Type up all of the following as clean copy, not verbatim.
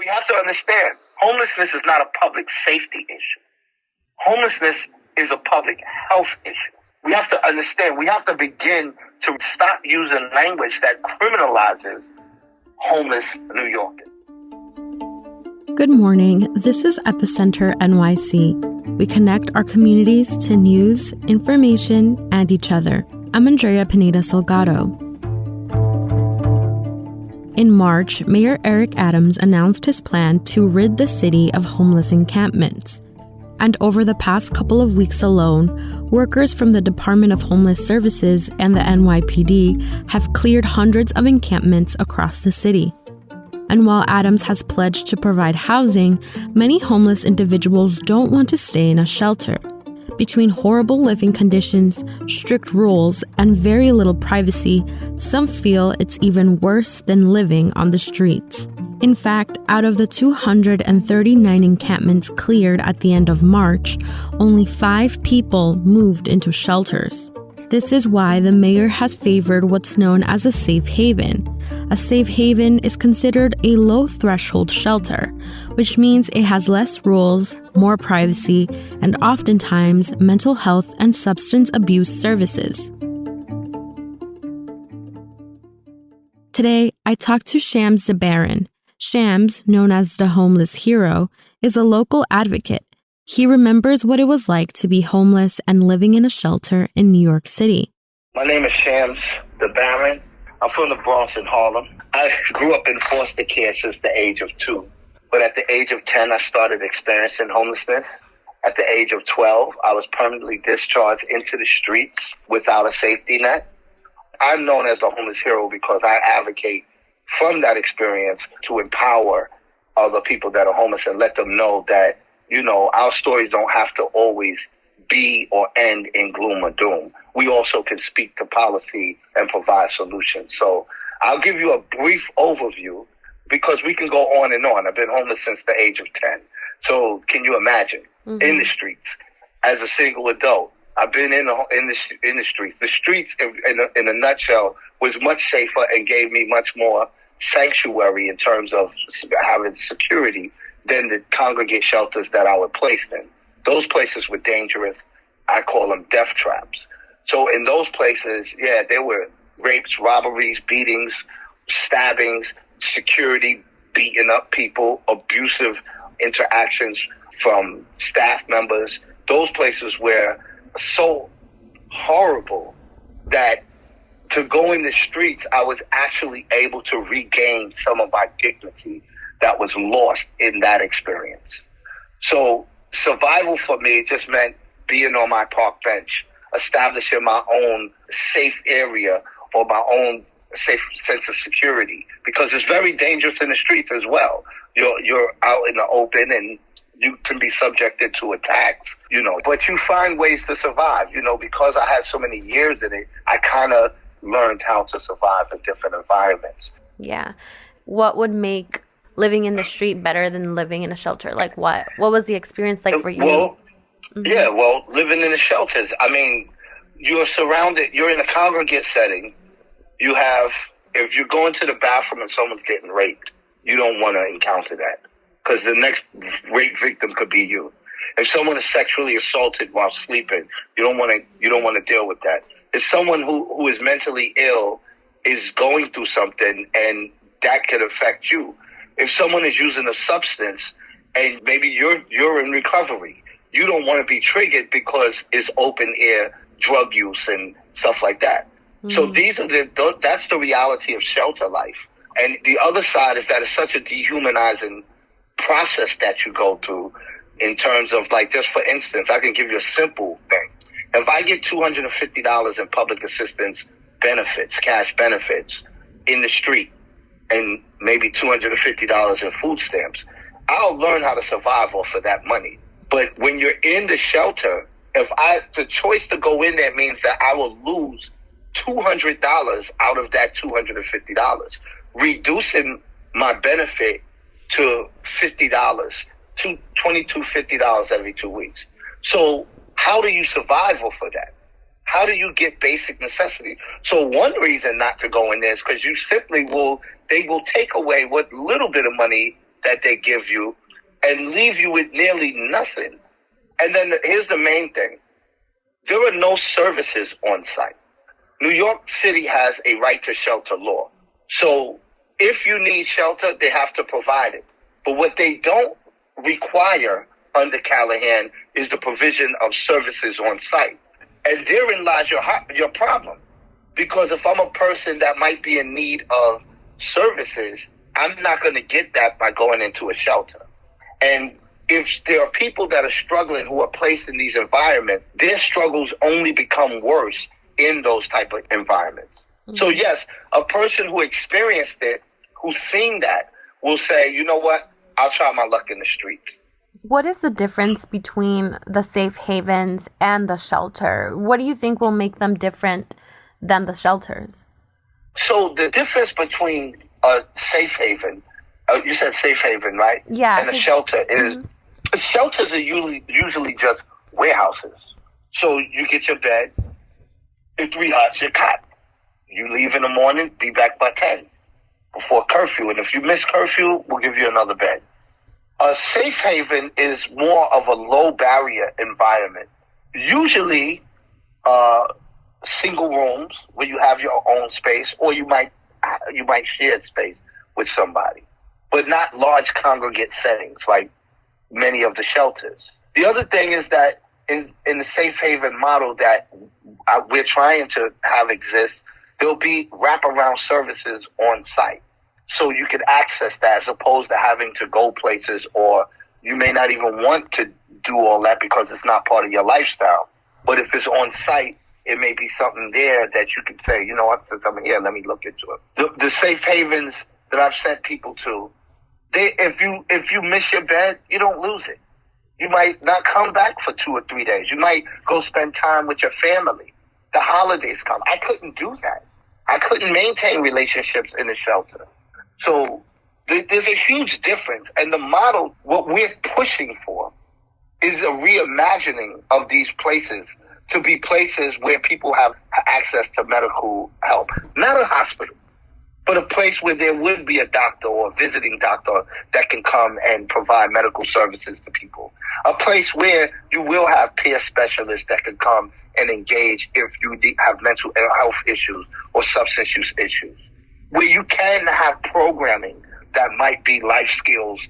We have to understand, homelessness is not a public safety issue. Homelessness is a public health issue. We have to understand, we have to begin to stop using language that criminalizes homeless New Yorkers. Good morning. This is Epicenter NYC. We connect our communities to news, information, and each other. I'm Andrea Pineda Salgado. In March, Mayor Eric Adams announced his plan to rid the city of homeless encampments. And over the past couple of weeks alone, workers from the Department of Homeless Services and the NYPD have cleared hundreds of encampments across the city. And while Adams has pledged to provide housing, many homeless individuals don't want to stay in a shelter. Between horrible living conditions, strict rules, and very little privacy, some feel it's even worse than living on the streets. In fact, out of the 239 encampments cleared at the end of March, only 5 people moved into shelters. This is why the mayor has favored what's known as a safe haven. A safe haven is considered a low-threshold shelter, which means it has less rules, more privacy, and oftentimes mental health and substance abuse services. Today, I talked to Shams DaBaron. Shams, known as the homeless hero, is a local advocate. He remembers what it was like to be homeless and living in a shelter in New York City. My name is Shams DaBaron. I'm from the Bronx in Harlem. I grew up in foster care since the age of 2. But at the age of 10, I started experiencing homelessness. At the age of 12, I was permanently discharged into the streets without a safety net. I'm known as the homeless hero because I advocate from that experience to empower other people that are homeless and let them know that, you know, our stories don't have to always be or end in gloom or doom. We also can speak to policy and provide solutions. So I'll give you a brief overview because we can go on and on. I've been homeless since the age of 10. So can you imagine in the streets as a single adult? I've been in the streets. The streets, in a nutshell, was much safer and gave me much more sanctuary in terms of having security than the congregate shelters that I was placed in. Those places were dangerous. I call them death traps. So in those places, there were rapes, robberies, beatings, stabbings, security beating up people, abusive interactions from staff members. Those places were so horrible that to go in the streets, I was actually able to regain some of my dignity that was lost in that experience. So survival for me just meant being on my park bench, establishing my own safe area or my own safe sense of security, because it's very dangerous in the streets as well. You're out in the open and you can be subjected to attacks, you know, but you find ways to survive, you know, because I had so many years in it, I kind of learned how to survive in different environments. Yeah. What would make living in the street better than living in a shelter? Like what was the experience like for you? Well, living in the shelters, I mean, you're surrounded, you're in a congregate setting. You have, if you're going to the bathroom and someone's getting raped, you don't want to encounter that because the next rape victim could be you. If someone is sexually assaulted while sleeping, you don't want to deal with that. If someone who is mentally ill is going through something and that could affect you. If someone is using a substance and maybe you're in recovery, you don't want to be triggered because it's open air drug use and stuff like that. So that's the reality of shelter life. And the other side is that it's such a dehumanizing process that you go through in terms of, like, just for instance, I can give you a simple thing. If I get $250 in public assistance benefits, cash benefits in the street, and maybe $250 in food stamps, I'll learn how to survive off of that money. But when you're in the shelter, the choice to go in there means that I will lose $200 out of that $250, reducing my benefit to $50, to $22.50 every 2 weeks. So how do you survive off of that? How do you get basic necessity? So one reason not to go in there is because you simply they will take away what little bit of money that they give you and leave you with nearly nothing. And then here's the main thing. There are no services on site. New York City has a right to shelter law. So if you need shelter, they have to provide it. But what they don't require under Callahan is the provision of services on site. And therein lies your problem. Because if I'm a person that might be in need of services, I'm not going to get that by going into a shelter. And if there are people that are struggling who are placed in these environments, their struggles only become worse in those type of environments. Mm-hmm. So yes, a person who experienced it, who's seen that, will say, you know what, I'll try my luck in the streets. What is the difference between the safe havens and the shelter? What do you think will make them different than the shelters? So the difference between a safe haven, you said safe haven, right? Yeah. And a shelter is, shelters are usually just warehouses. So you get your bed, in 3 hours, your cot. You leave in the morning, be back by 10 before curfew. And if you miss curfew, we'll give you another bed. A safe haven is more of a low barrier environment. Usually, single rooms where you have your own space, or you might share space with somebody, but not large congregate settings like many of the shelters. The other thing is that in the safe haven model that we're trying to have exist, there'll be wraparound services on site. So you can access that as opposed to having to go places, or you may not even want to do all that because it's not part of your lifestyle. But if it's on site, it may be something there that you can say, you know what, since I'm here, let me look into it. The safe havens that I've sent people to, if you miss your bed, you don't lose it. You might not come back for 2 or 3 days. You might go spend time with your family. The holidays come. I couldn't do that. I couldn't maintain relationships in a shelter. So there's a huge difference. And the model, what we're pushing for, is a reimagining of these places to be places where people have access to medical help. Not a hospital, but a place where there would be a doctor or a visiting doctor that can come and provide medical services to people. A place where you will have peer specialists that can come and engage if you have mental health issues or substance use issues. Where you can have programming that might be life skills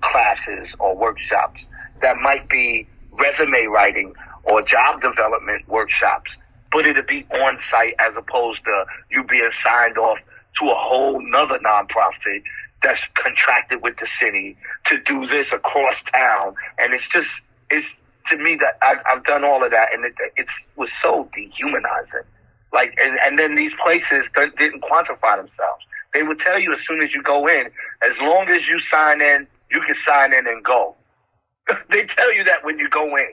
classes or workshops, that might be resume writing or job development workshops, but it'll be on site as opposed to you being signed off to a whole nother nonprofit that's contracted with the city to do this across town. And it's to me that I've done all of that, and it was so dehumanizing. Like, and then these places didn't quantify themselves. They would tell you as soon as you go in, as long as you sign in, you can sign in and go. They tell you that when you go in.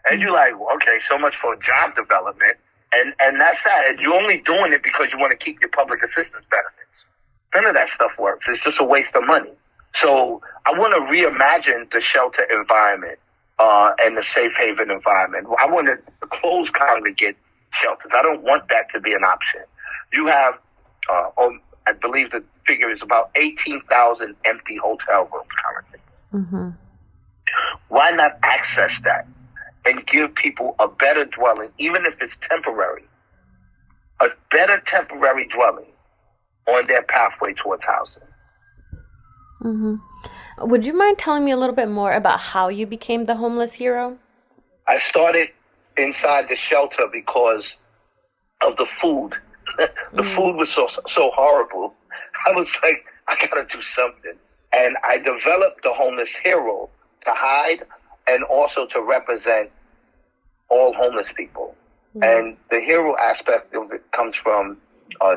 And you're like, well, okay, so much for job development. And that's that. And you're only doing it because you want to keep your public assistance benefits. None of that stuff works. It's just a waste of money. So I want to reimagine the shelter environment and the safe haven environment. I want to close congregate shelters. I don't want that to be an option. You have, I believe the figure is about 18,000 empty hotel rooms currently. Mm-hmm. Why not access that and give people a better dwelling, even if it's temporary, a better temporary dwelling on their pathway towards housing? Mm-hmm. Would you mind telling me a little bit more about how you became the homeless hero? I started inside the shelter because of the food. The food was so horrible. I was like, I gotta do something. And I developed the homeless hero to hide and also to represent all homeless people. And the hero aspect of it comes from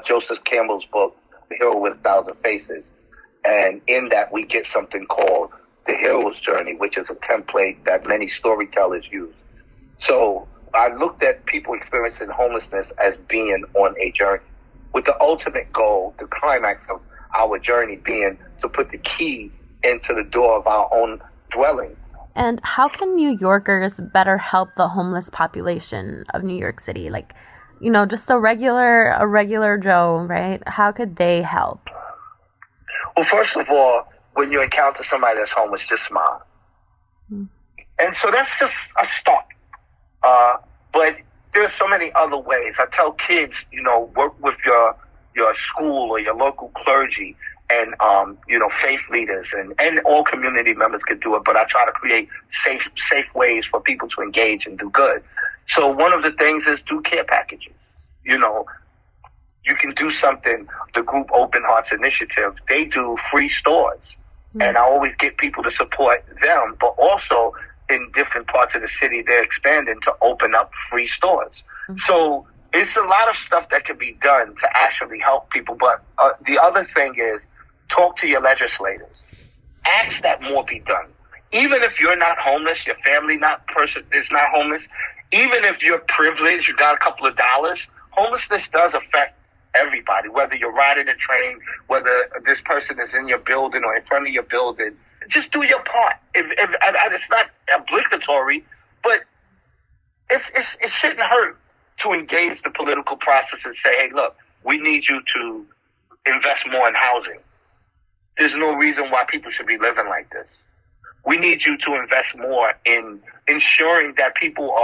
Joseph Campbell's book, The Hero with 1,000 Faces. And in that we get something called the hero's journey, which is a template that many storytellers use. So I looked at people experiencing homelessness as being on a journey, with the ultimate goal, the climax of our journey being to put the key into the door of our own dwelling. And how can New Yorkers better help the homeless population of New York City? Like, you know, just a regular Joe, right? How could they help? Well, first of all, when you encounter somebody that's homeless, just smile. And so that's just a start. But there's so many other ways. I tell kids, work with your school or your local clergy and, faith leaders and all community members could do it. But I try to create safe ways for people to engage and do good. So one of the things is do care packages. You can do something, the group Open Hearts Initiative, they do free stores. And I always get people to support them, but also in different parts of the city, they're expanding to open up free stores. So it's a lot of stuff that can be done to actually help people. But the other thing is talk to your legislators. Ask that more be done. Even if you're not homeless, your family is not homeless, even if you're privileged, you got a couple of dollars, homelessness does affect everybody, whether you're riding a train, whether this person is in your building or in front of your building. Just do your part. It's not obligatory, but it shouldn't hurt to engage the political process and say, hey, look, we need you to invest more in housing. There's no reason why people should be living like this. We need you to invest more in ensuring that people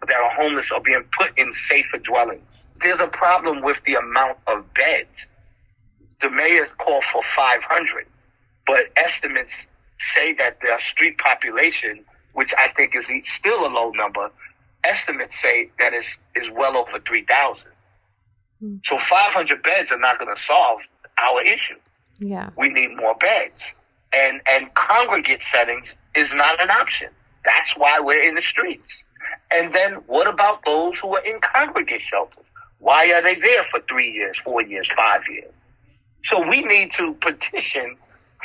that are homeless are being put in safer dwellings. There's a problem with the amount of beds. The mayor's called for 500, but estimates say that the street population, which I think is still a low number, estimates say that is well over 3,000. So 500 beds are not going to solve our issue. Yeah. We need more beds. And congregate settings is not an option. That's why we're in the streets. And then what about those who are in congregate shelters? Why are they there for 3 years, 4 years, 5 years? So we need to petition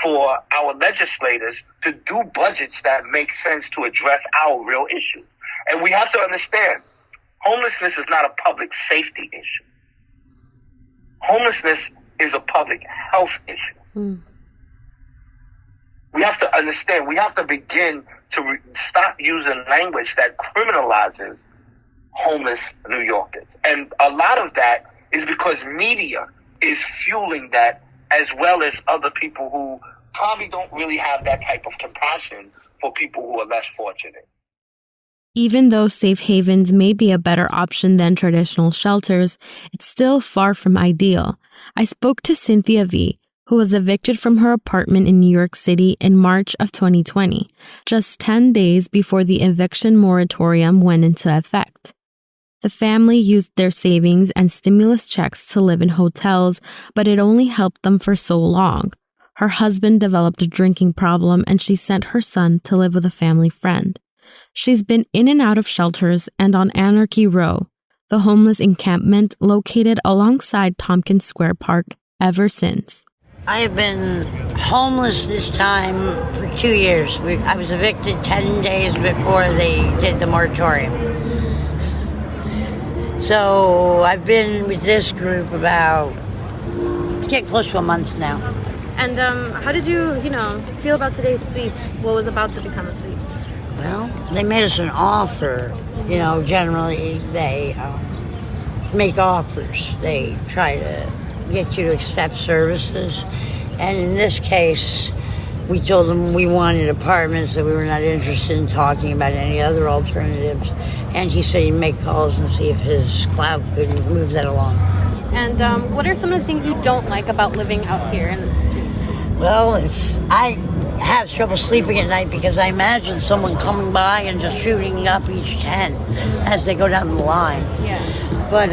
for our legislators to do budgets that make sense to address our real issues. And we have to understand, homelessness is not a public safety issue. Homelessness is a public health issue. We have to understand, we have to begin to stop using language that criminalizes homeless New Yorkers. And a lot of that is because media is fueling that, as well as other people who probably don't really have that type of compassion for people who are less fortunate. Even though safe havens may be a better option than traditional shelters, it's still far from ideal. I spoke to Cynthia V., who was evicted from her apartment in New York City in March of 2020, just 10 days before the eviction moratorium went into effect. The family used their savings and stimulus checks to live in hotels, but it only helped them for so long. Her husband developed a drinking problem, and she sent her son to live with a family friend. She's been in and out of shelters and on Anarchy Row, the homeless encampment located alongside Tompkins Square Park, ever since. I have been homeless this time for 2 years. I was evicted 10 days before they did the moratorium. So I've been with this group about, get close to a month now. And how did you, feel about today's sweep? What was about to become a sweep? Well, they made us an offer. Generally they make offers. They try to get you to accept services. And in this case, we told them we wanted apartments, that we were not interested in talking about any other alternatives. And he said he'd make calls and see if his cloud could move that along. And what are some of the things you don't like about living out here in the street? Well, I have trouble sleeping at night because I imagine someone coming by and just shooting up each tent as they go down the line. Yeah. But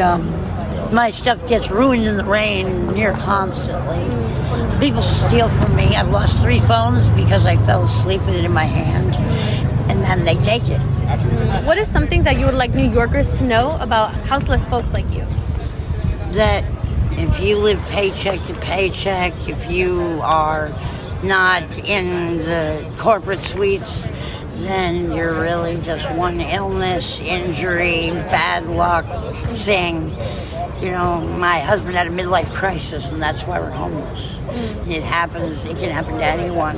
my stuff gets ruined in the rain near constantly. People steal from me. I've lost 3 phones because I fell asleep with it in my hand, and then they take it. What is something that you would like New Yorkers to know about houseless folks like you? That if you live paycheck to paycheck, if you are not in the corporate suites, then you're really just one illness, injury, bad luck thing. My husband had a midlife crisis, and that's why we're homeless. It can happen to anyone.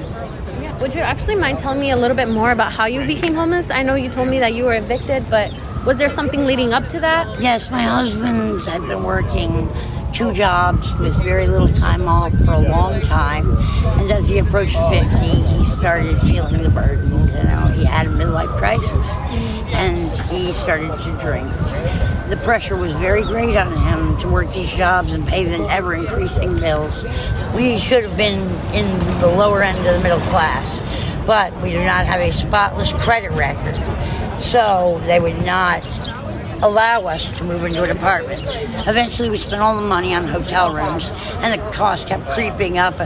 Yeah. Would you actually mind telling me a little bit more about how you became homeless? I know you told me that you were evicted, but was there something leading up to that? Yes, my husband had been working 2 jobs with very little time off for a long time. And as he approached 50, he started feeling the burden. He had a midlife crisis, and he started to drink. The pressure was very great on him to work these jobs and pay the ever-increasing bills. We should have been in the lower end of the middle class, but we do not have a spotless credit record, so they would not allow us to move into an apartment. Eventually, we spent all the money on hotel rooms, and the cost kept creeping up.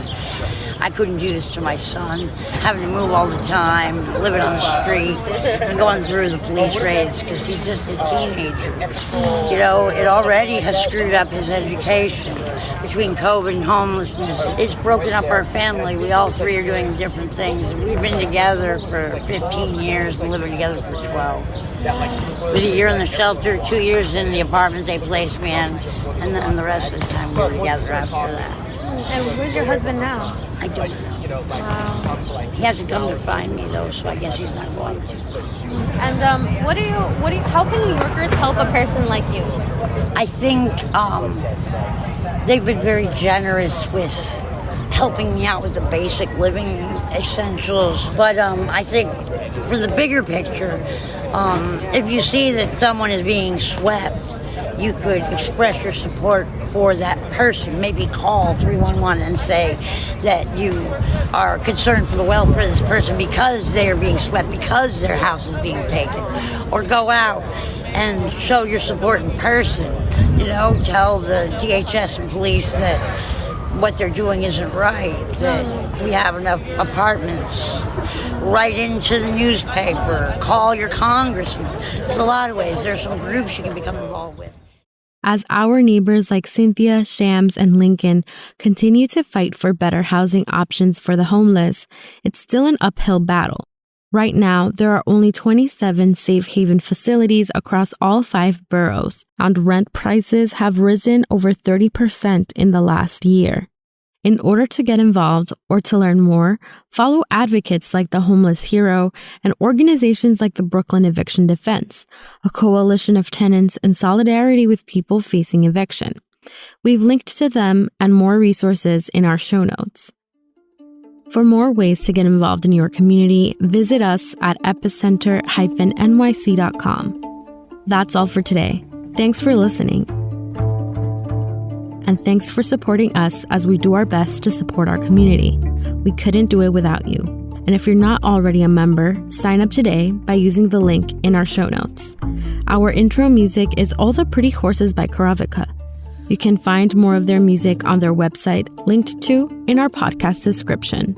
I couldn't do this to my son, having to move all the time, living on the street, and going through the police raids because he's just a teenager. It already has screwed up his education. Between COVID and homelessness, it's broken up our family. We all 3 are doing different things. We've been together for 15 years and living together for 12. It was a year in the shelter, 2 years in the apartment they placed me in, and then the rest of the time we were together after that. And where's your husband now? I don't know. Wow. He hasn't come to find me though, so I guess he's not going to. And how can New Yorkers help a person like you? I think they've been very generous with helping me out with the basic living essentials. But I think for the bigger picture, if you see that someone is being swept, you could express your support for that person. Maybe call 311 and say that you are concerned for the welfare of this person because they are being swept, because their house is being taken. Or go out and show your support in person. Tell the DHS and police that what they're doing isn't right, that we have enough apartments. Write into the newspaper, call your congressman. There's a lot of ways. There's some groups you can become involved with. As our neighbors like Cynthia, Shams, and Lincoln continue to fight for better housing options for the homeless, it's still an uphill battle. Right now, there are only 27 safe haven facilities across all 5 boroughs, and rent prices have risen over 30% in the last year. In order to get involved or to learn more, follow advocates like the Homeless Hero and organizations like the Brooklyn Eviction Defense, a coalition of tenants in solidarity with people facing eviction. We've linked to them and more resources in our show notes. For more ways to get involved in your community, visit us at epicenter-nyc.com. That's all for today. Thanks for listening. And thanks for supporting us as we do our best to support our community. We couldn't do it without you. And if you're not already a member, sign up today by using the link in our show notes. Our intro music is All the Pretty Horses by Karavika. You can find more of their music on their website, linked to in our podcast description.